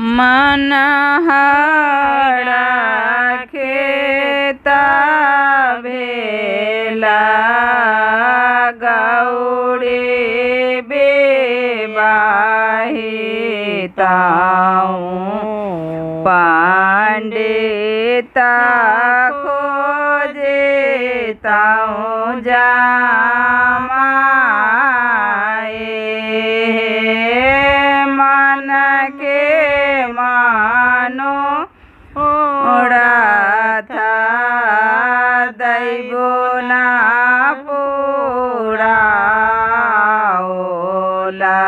मनहरा खेता भेला गौड़े बेबाहिताऊँ पंडिता खोजेताऊँ जामाए मन के मानो ओड़ा था दैबो ना पूरा ओला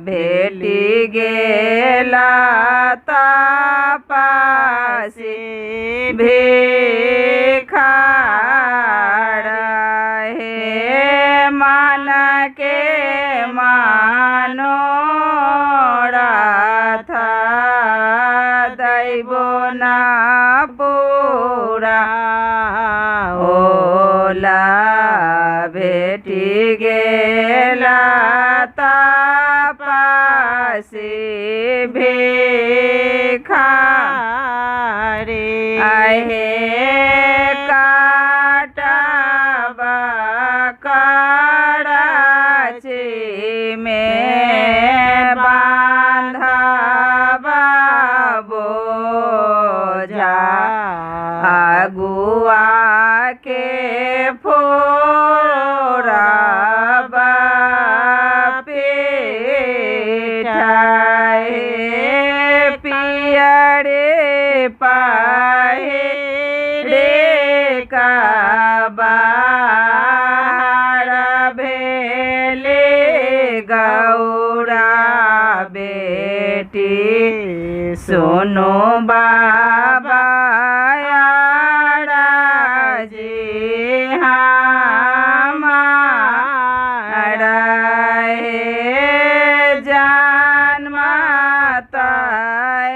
भेटी गेला तापासी भिखार हे मन के मानो था दैबो ना पूरा ओला भेटी गेला तापासी भिखारी आहे काटबा कराची में बांधबा बोझा अगुआ के फोड़बा पेठाए पियरे पाहे रे का बाहर भेले गौरा बेटी सुनो बाबा जी हमारा जान माता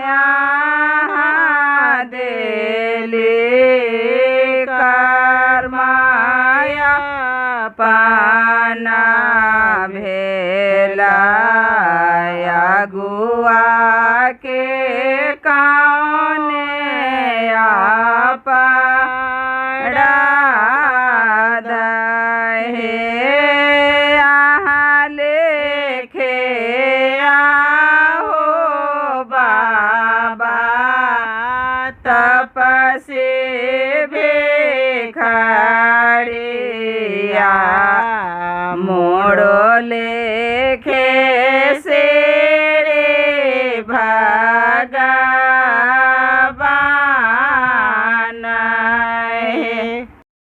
यहाँ देली कर्माया पाना भेला अगुआ के कौने आपड़ा दहे यहाँ लेखे आओ बाबा तपसी भिखारिया मोड़ो लेखे से रे भागा